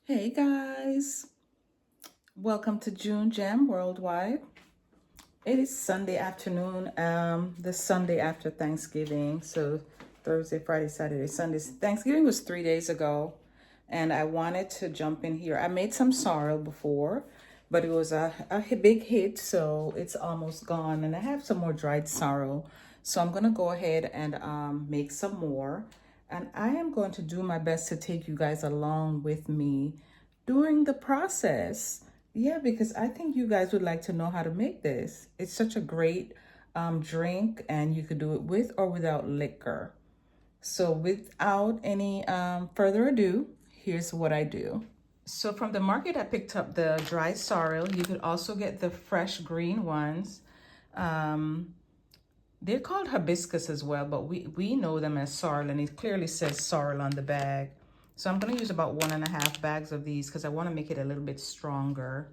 Hey guys, welcome to June Gem Worldwide. It is Sunday afternoon, the Sunday after Thanksgiving. So Thursday, Friday, Saturday, Sunday. Thanksgiving was 3 days ago, and I wanted to jump in here. I made some sorrel before, but it was a big hit, so it's almost gone. And I have some more dried sorrel, so I'm gonna go ahead and make some more. And I am going to do my best to take you guys along with me during the process. Yeah, because I think you guys would like to know how to make this. It's such a great drink, and you could do it with or without liquor. So without any further ado, here's what I do. So from the market, I picked up the dry sorrel. You could also get the fresh green ones. Um, they're called hibiscus as well, but we know them as sorrel, and it clearly says sorrel on the bag. So I'm going to use about 1.5 bags of these because I want to make it a little bit stronger.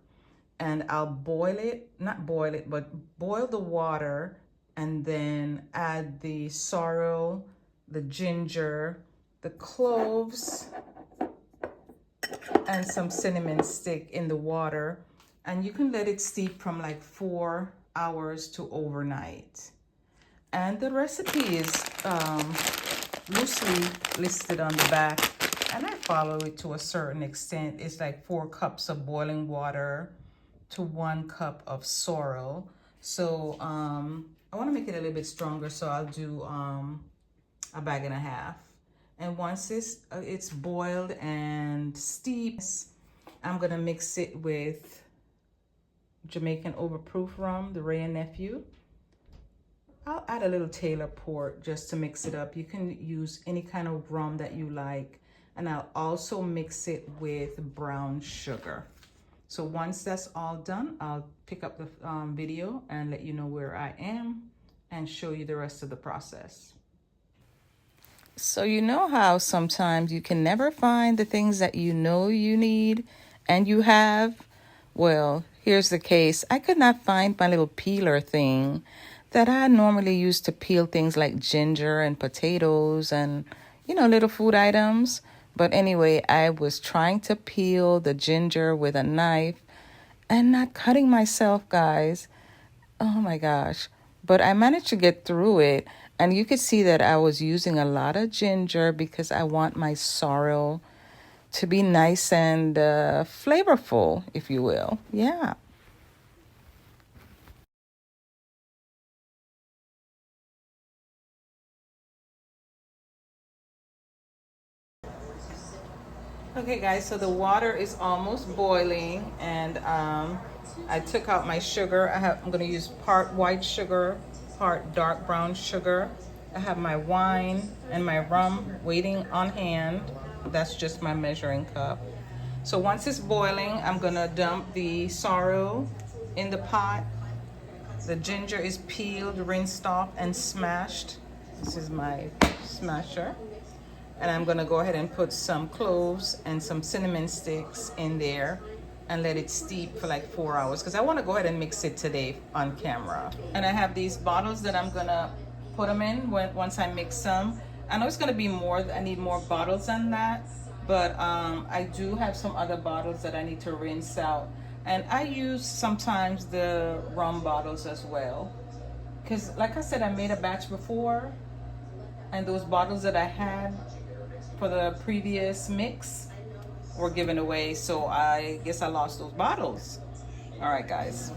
And I'll boil it, not boil it, but boil the water and then add the sorrel, the ginger, the cloves, and some cinnamon stick in the water. And you can let it steep from like 4 hours to overnight. And the recipe is loosely listed on the back, and I follow it to a certain extent. It's like 4 cups of boiling water to 1 cup of sorrel. So I want to make it a little bit stronger, so I'll do 1.5 bags. And once it's boiled and steeped, I'm gonna mix it with Jamaican overproof rum, the Wray and Nephew. I'll add a little Taylor port just to mix it up. You can use any kind of rum that you like. And I'll also mix it with brown sugar. So once that's all done, I'll pick up the video and let you know where I am and show you the rest of the process. So you know how sometimes you can never find the things that you know you need and you have? Well, here's the case. I could not find my little peeler thing that I normally use to peel things like ginger and potatoes and, little food items. But anyway, I was trying to peel the ginger with a knife and not cutting myself, guys. Oh my gosh. But I managed to get through it. And you could see that I was using a lot of ginger because I want my sorrel to be nice and flavorful, if you will. Yeah. Okay guys, so the water is almost boiling, and I took out my sugar. I'm gonna use part white sugar, part dark brown sugar. I have my wine and my rum waiting on hand. That's just my measuring cup. So once it's boiling, I'm gonna dump the sorrel in the pot. The ginger is peeled, rinsed off, and smashed. This is my smasher. And I'm gonna go ahead and put some cloves and some cinnamon sticks in there and let it steep for like 4 hours, because I want to go ahead and mix it today on camera. And I have these bottles that I'm gonna put them in once I mix them. I know it's gonna be more, I need more bottles than that, but I do have some other bottles that I need to rinse out. And I use sometimes the rum bottles as well, because like I said, I made a batch before, and those bottles that I had for the previous mix were given away, so I guess I lost those bottles. All right guys,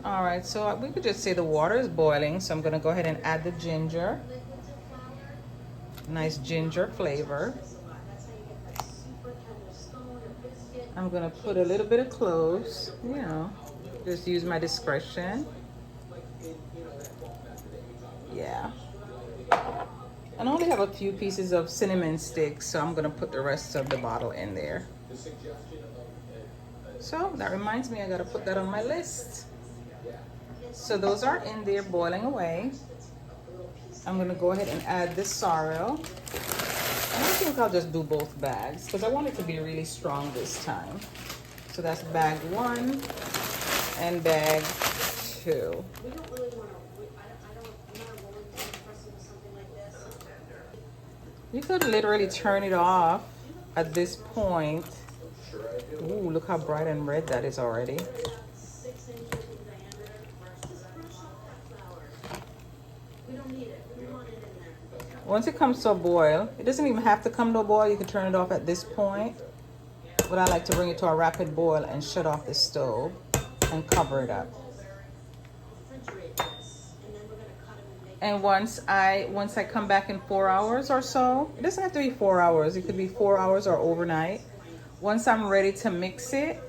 all right, so we could just say the water is boiling, so I'm gonna go ahead and add the ginger. Nice ginger flavor. I'm gonna put a little bit of cloves, just use my discretion. Yeah, and I only have a few pieces of cinnamon sticks, so I'm gonna put the rest of the bottle in there. So that reminds me, I gotta put that on my list. So those are in there boiling away. I'm gonna go ahead and add this sorrel. And I think I'll just do both bags because I want it to be really strong this time. So that's bag 1 and bag 2. You could literally turn it off at this point. Ooh, look how bright and red that is already. Once it comes to a boil, it doesn't even have to come to a boil. You can turn it off at this point. But I like to bring it to a rapid boil and shut off the stove and cover it up. And once I come back in 4 hours or so, it doesn't have to be 4 hours. It could be 4 hours or overnight. Once I'm ready to mix it,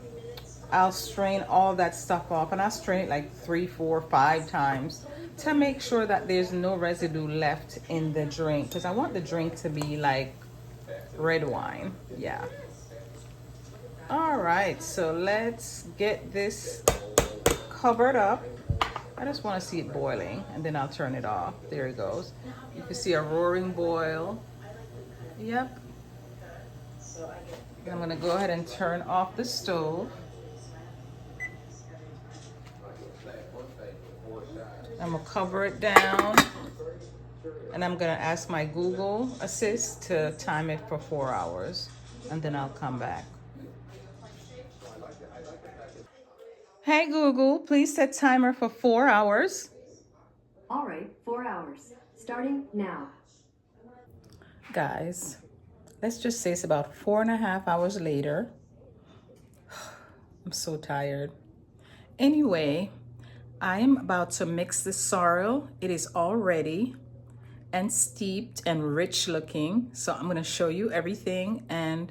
I'll strain all that stuff off, and I'll strain it like 3, 4, 5 times to make sure that there's no residue left in the drink, because I want the drink to be like red wine. Yeah. All right, so let's get this covered up. I just want to see it boiling, and then I'll turn it off. There it goes. You can see a roaring boil. Yep. And I'm going to go ahead and turn off the stove. I'm going to cover it down, and I'm going to ask my Google Assist to time it for 4 hours, and then I'll come back. Hey Google, please set timer for 4 hours. All right, 4 hours, starting now. Guys, let's just say it's about 4.5 hours later. I'm so tired. Anyway, I am about to mix the sorrel. It is all ready and steeped and rich looking. So I'm gonna show you everything, and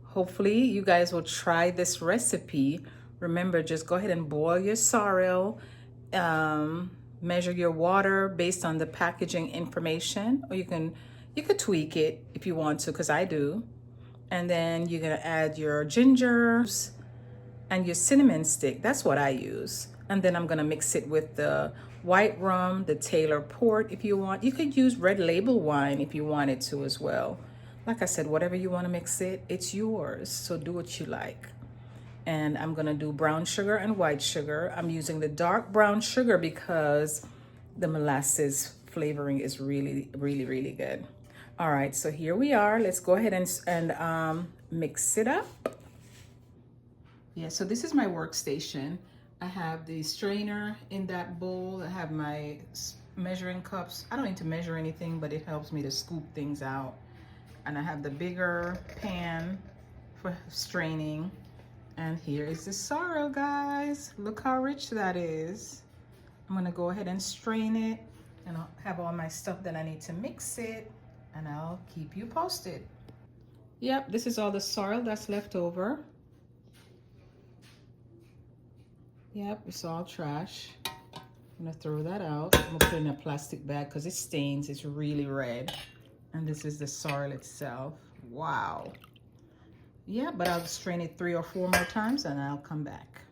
hopefully you guys will try this recipe. Remember, just go ahead and boil your sorrel. Measure your water based on the packaging information, or you could tweak it if you want to, because I do. And then you're gonna add your gingers and your cinnamon stick. That's what I use. And then I'm gonna mix it with the white rum, the Taylor port if you want. You could use red label wine if you wanted to as well. Like I said, whatever you want to mix it, it's yours. So do what you like. And I'm gonna do brown sugar and white sugar. I'm using the dark brown sugar because the molasses flavoring is really, really, really good. All right, so here we are. Let's go ahead and mix it up. Yeah, so this is my workstation. I have the strainer in that bowl. I have my measuring cups. I don't need to measure anything, but it helps me to scoop things out. And I have the bigger pan for straining. And here is the sorrel, guys. Look how rich that is. I'm gonna go ahead and strain it, and I'll have all my stuff that I need to mix it, and I'll keep you posted. Yep, this is all the sorrel that's left over. Yep, it's all trash. I'm gonna throw that out. I'm gonna put it in a plastic bag because it stains. It's really red. And this is the sorrel itself. Wow. Yeah, but I'll strain it 3 or 4 more times and I'll come back.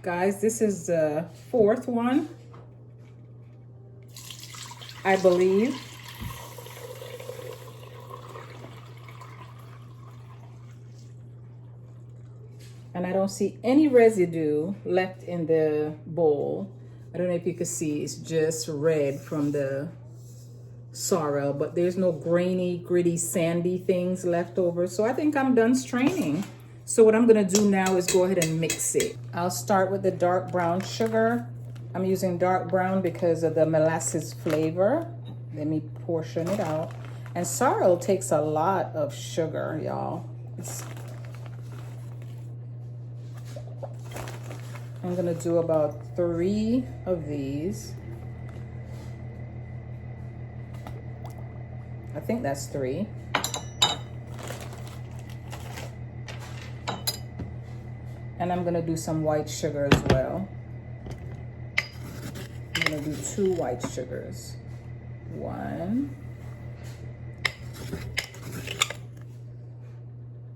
Guys, this is the 4th one, I believe. And I don't see any residue left in the bowl. I don't know if you can see, it's just red from the sorrel, but there's no grainy, gritty, sandy things left over. So I think I'm done straining. So what I'm gonna do now is go ahead and mix it. I'll start with the dark brown sugar. I'm using dark brown because of the molasses flavor. Let me portion it out. And sorrel takes a lot of sugar, y'all. I'm gonna do about 3 of these. I think that's 3. And I'm gonna do some white sugar as well. I'm gonna do 2 white sugars. 1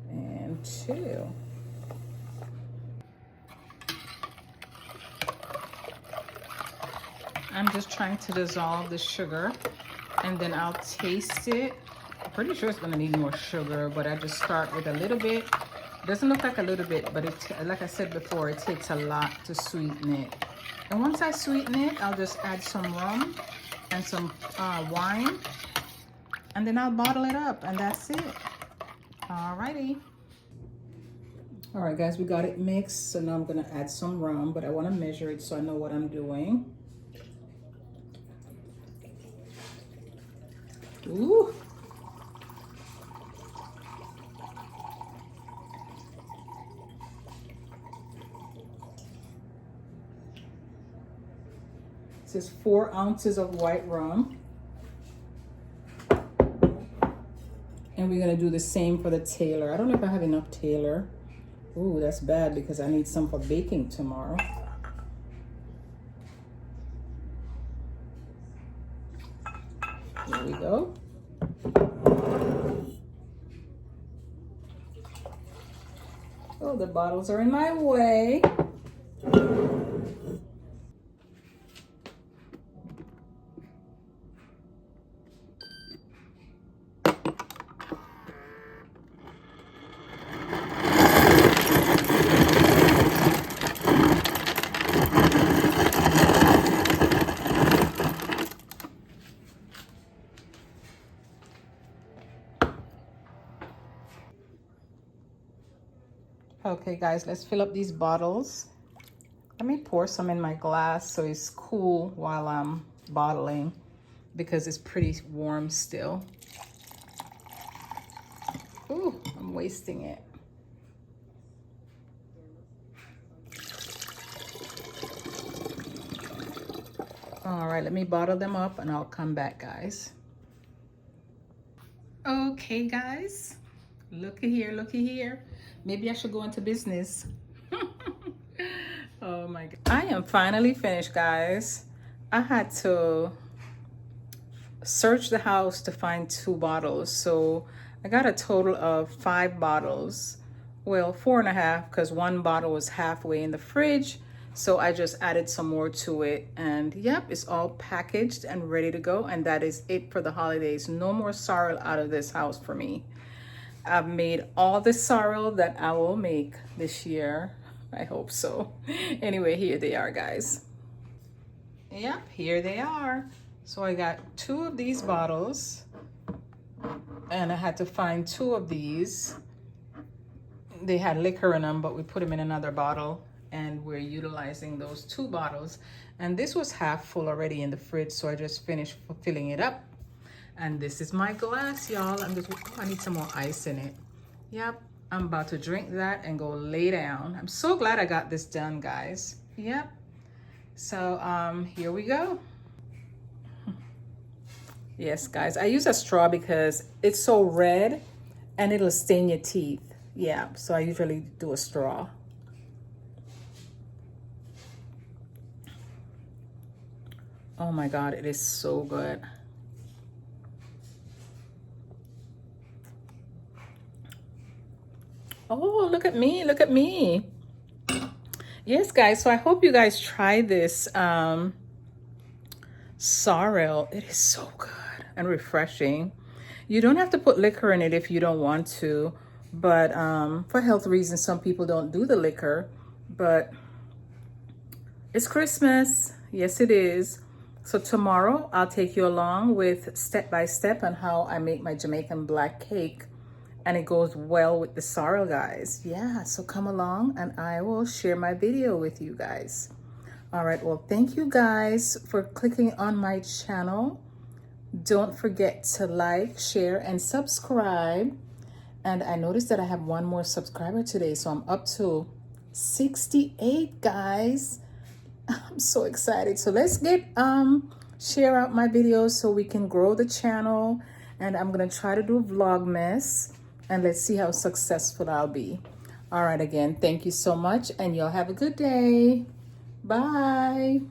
and 2. I'm just trying to dissolve the sugar, and then I'll taste it. I'm pretty sure it's gonna need more sugar, but I just start with a little bit. It doesn't look like a little bit, but it, like I said before, it takes a lot to sweeten it. And once I sweeten it, I'll just add some rum and some wine, and then I'll bottle it up, and that's it. Alrighty. All right, guys, we got it mixed. So now I'm gonna add some rum, but I wanna measure it so I know what I'm doing. Ooh. This is 4 ounces of white rum. And we're gonna do the same for the Taylor. I don't know if I have enough Taylor. Ooh, that's bad because I need some for baking tomorrow. There we go. Oh, the bottles are in my way. Okay, guys, let's fill up these bottles. Let me pour some in my glass so it's cool while I'm bottling, because it's pretty warm still. Ooh, I'm wasting it. All right, let me bottle them up and I'll come back, guys. Okay, guys, looky here, looky here. Maybe I should go into business. Oh my God. I am finally finished, guys. I had to search the house to find 2 bottles. So I got a total of 5 bottles. Well, 4.5, because 1 bottle was halfway in the fridge. So I just added some more to it. And yep, it's all packaged and ready to go. And that is it for the holidays. No more sorrel out of this house for me. I've made all the sorrel that I will make this year. I hope so. Anyway, here they are, guys. Yep, here they are. So I got 2 of these bottles, and I had to find 2 of these. They had liquor in them, but we put them in another bottle, and we're utilizing those 2 bottles. And this was half full already in the fridge, so I just finished filling it up. And this is my glass, y'all. I'm just, oh, I need some more ice in it. Yep, I'm about to drink that and go lay down. I'm so glad I got this done, guys. Yep. So here we go. Yes, guys, I use a straw because it's so red and it'll stain your teeth. Yeah, so I usually do a straw. Oh my God, it is so good. Oh, look at me, look at me. Yes, guys, so I hope you guys try this sorrel. It is so good and refreshing. You don't have to put liquor in it if you don't want to, but for health reasons, some people don't do the liquor. But it's Christmas. Yes, it is. So tomorrow I'll take you along with step by step on how I make my Jamaican black cake. And it goes well with the sorrel, guys. Yeah, so come along and I will share my video with you guys. All right, well, thank you guys for clicking on my channel. Don't forget to like, share, and subscribe. And I noticed that I have 1 more subscriber today, so I'm up to 68, guys. I'm so excited. So let's get share out my videos so we can grow the channel. And I'm gonna try to do Vlogmas, and let's see how successful I'll be. All right, again, thank you so much, and y'all have a good day. Bye.